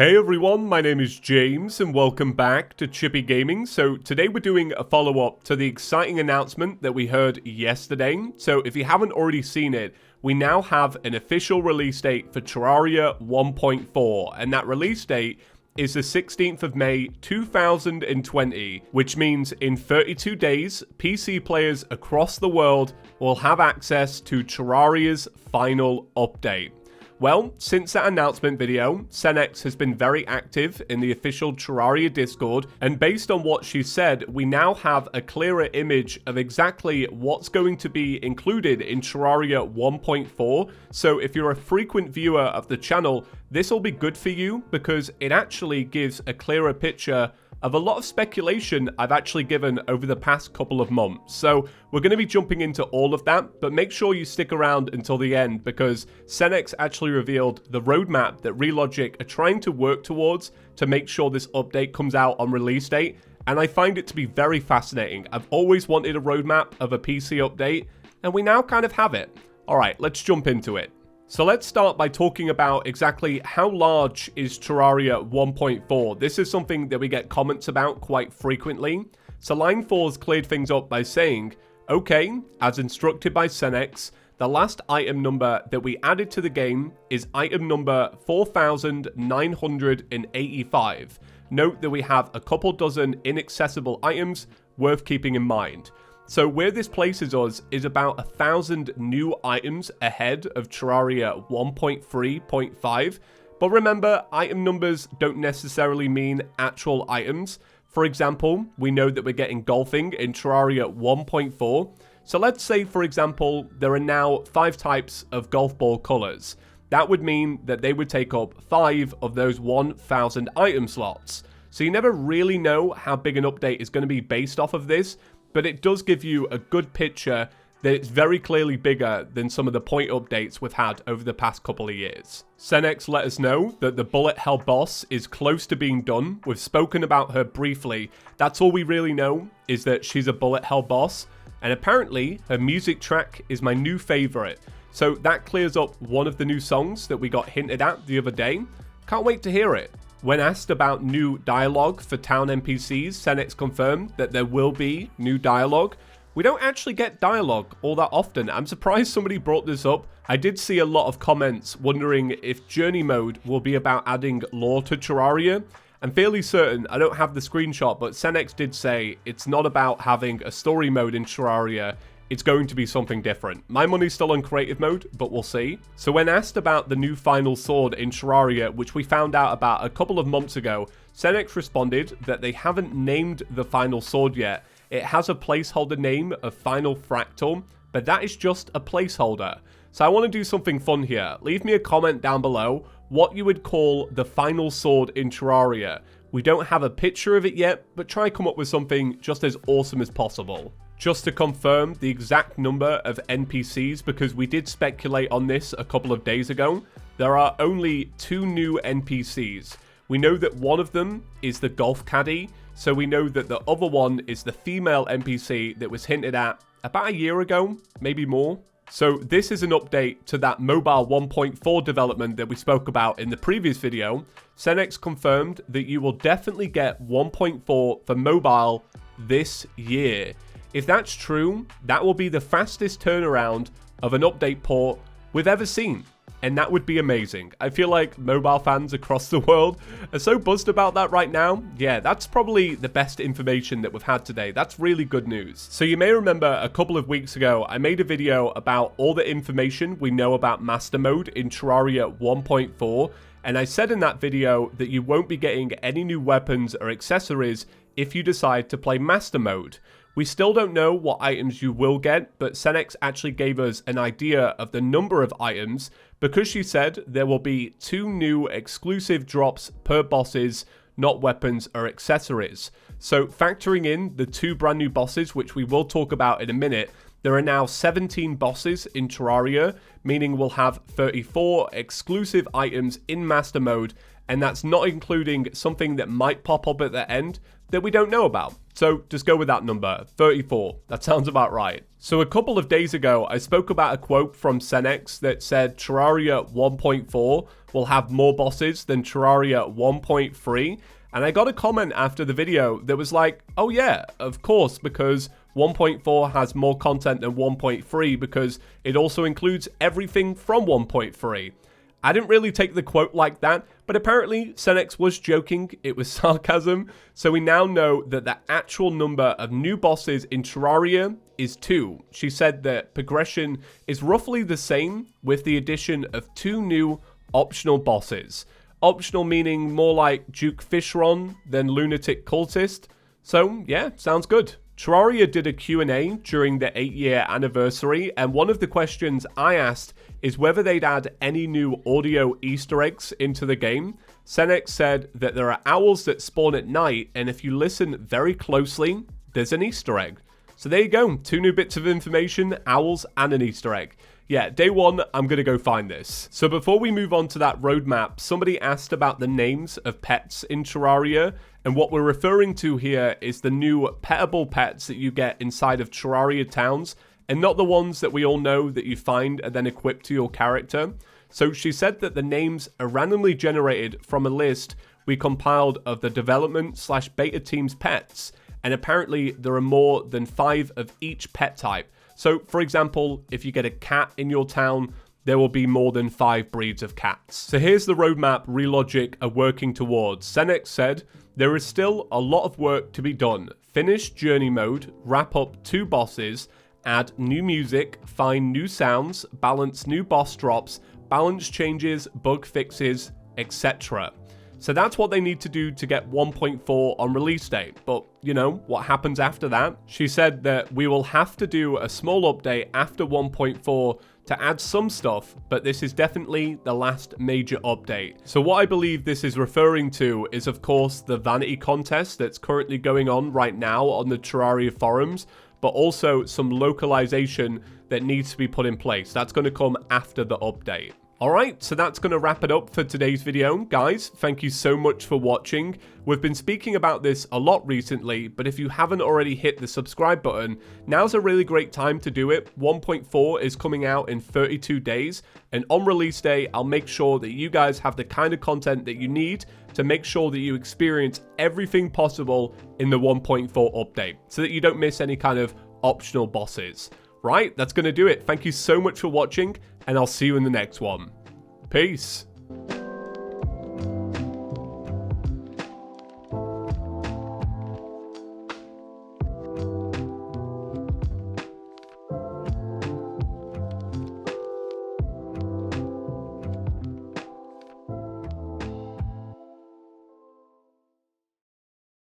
Hey everyone, my name is James and welcome back to ChippyGaming. So today we're doing a follow-up to the exciting announcement that we heard yesterday. So if you haven't already seen it, we now have an official release date for Terraria 1.4, and that release date is the 16th of May 2020, which means in 32 days, PC players across the world will have access to Terraria's final update. Well, since that announcement video, Senex has been very active in the official Terraria Discord, and based on what she said, we now have a clearer image of exactly what's going to be included in Terraria 1.4. So if you're a frequent viewer of the channel, this will be good for you because it actually gives a clearer picture of a lot of speculation I've actually given over the past couple of months. So we're going to be jumping into all of that, but make sure you stick around until the end because Senex actually revealed the roadmap that Relogic are trying to work towards to make sure this update comes out on release date, and I find it to be very fascinating. I've always wanted a roadmap of a PC update, and we now kind of have it. Alright, let's jump into it. So let's start by talking about exactly how large is Terraria 1.4. This is something that we get comments about quite frequently. So Line 4's cleared things up by saying, okay, as instructed by Senex, the last item number that we added to the game is item number 4985. Note that we have a couple dozen inaccessible items worth keeping in mind. So where this places us is about 1,000 new items ahead of Terraria 1.3.5. But remember, item numbers don't necessarily mean actual items. For example, we know that we're getting golfing in Terraria 1.4. So let's say, for example, there are now 5 types of golf ball colors. That would mean that they would take up 5 of those 1,000 item slots. So you never really know how big an update is going to be based off of this, but it does give you a good picture that it's very clearly bigger than some of the point updates we've had over the past couple of years. Senex let us know that the bullet hell boss is close to being done. We've spoken about her briefly. That's all we really know, is that she's a bullet hell boss, and apparently her music track is my new favorite. So that clears up one of the new songs that we got hinted at the other day. Can't wait to hear it. When asked about new dialogue for town NPCs, Senex confirmed that there will be new dialogue. We don't actually get dialogue all that often. I'm surprised somebody brought this up. I did see a lot of comments wondering if journey mode will be about adding lore to Terraria. I'm fairly certain, I don't have the screenshot, but Senex did say it's not about having a story mode in Terraria. It's going to be something different. My money's still on creative mode, but we'll see. So when asked about the new final sword in Terraria, which we found out about a couple of months ago, Senex responded that they haven't named the final sword yet. It has a placeholder name of Final Fractal, but that is just a placeholder. So I want to do something fun here. Leave me a comment down below what you would call the final sword in Terraria. We don't have a picture of it yet, but try come up with something just as awesome as possible. Just to confirm the exact number of NPCs, because we did speculate on this a couple of days ago, there are only 2 new NPCs. We know that one of them is the golf caddy, so we know that the other one is the female NPC that was hinted at about a year ago, maybe more. So this is an update to that mobile 1.4 development that we spoke about in the previous video. Senex confirmed that you will definitely get 1.4 for mobile this year. If that's true, that will be the fastest turnaround of an update port we've ever seen. And that would be amazing. I feel like mobile fans across the world are so buzzed about that right now. Yeah, that's probably the best information that we've had today. That's really good news. So you may remember a couple of weeks ago, I made a video about all the information we know about Master Mode in Terraria 1.4. And I said in that video that you won't be getting any new weapons or accessories if you decide to play Master Mode. We still don't know what items you will get, but Senex actually gave us an idea of the number of items because she said there will be 2 new exclusive drops per bosses, not weapons or accessories. So factoring in the 2 brand new bosses, which we will talk about in a minute, there are now 17 bosses in Terraria, meaning we'll have 34 exclusive items in Master Mode, and that's not including something that might pop up at the end that we don't know about. So just go with that number, 34. That sounds about right. So a couple of days ago, I spoke about a quote from Senex that said Terraria 1.4 will have more bosses than Terraria 1.3. And I got a comment after the video that was like, oh yeah, of course, because 1.4 has more content than 1.3 because it also includes everything from 1.3. I didn't really take the quote like that, but apparently Senex was joking, it was sarcasm, so we now know that the actual number of new bosses in Terraria is 2. She said that progression is roughly the same with the addition of 2 new optional bosses. Optional meaning more like Duke Fishron than Lunatic Cultist. So yeah, sounds good. Terraria did a Q&A during the 8-year anniversary, and one of the questions I asked is whether they'd add any new audio Easter eggs into the game. Senex said that there are owls that spawn at night, and if you listen very closely, there's an Easter egg. So there you go, 2 new bits of information, owls and an Easter egg. Yeah, day 1, I'm going to go find this. So before we move on to that roadmap, somebody asked about the names of pets in Terraria, and what we're referring to here is the new petable pets that you get inside of Terraria towns, and not the ones that we all know that you find and then equip to your character. So she said that the names are randomly generated from a list we compiled of the development/beta team's pets, and apparently there are more than 5 of each pet type. So, for example, if you get a cat in your town, there will be more than 5 breeds of cats. So here's the roadmap Relogic are working towards. Senex said, there is still a lot of work to be done. Finish journey mode, wrap up 2 bosses, add new music, find new sounds, balance new boss drops, balance changes, bug fixes, etc. So that's what they need to do to get 1.4 on release date. But, you know, what happens after that? She said that we will have to do a small update after 1.4 to add some stuff, but this is definitely the last major update. So what I believe this is referring to is, of course, the vanity contest that's currently going on right now on the Terraria forums, but also some localization that needs to be put in place. That's going to come after the update. Alright, so that's going to wrap it up for today's video. Guys, thank you so much for watching. We've been speaking about this a lot recently, but if you haven't already hit the subscribe button, now's a really great time to do it. 1.4 is coming out in 32 days, and on release day, I'll make sure that you guys have the kind of content that you need to make sure that you experience everything possible in the 1.4 update, so that you don't miss any kind of optional bosses. Right, that's going to do it. Thank you so much for watching, and I'll see you in the next one. Peace.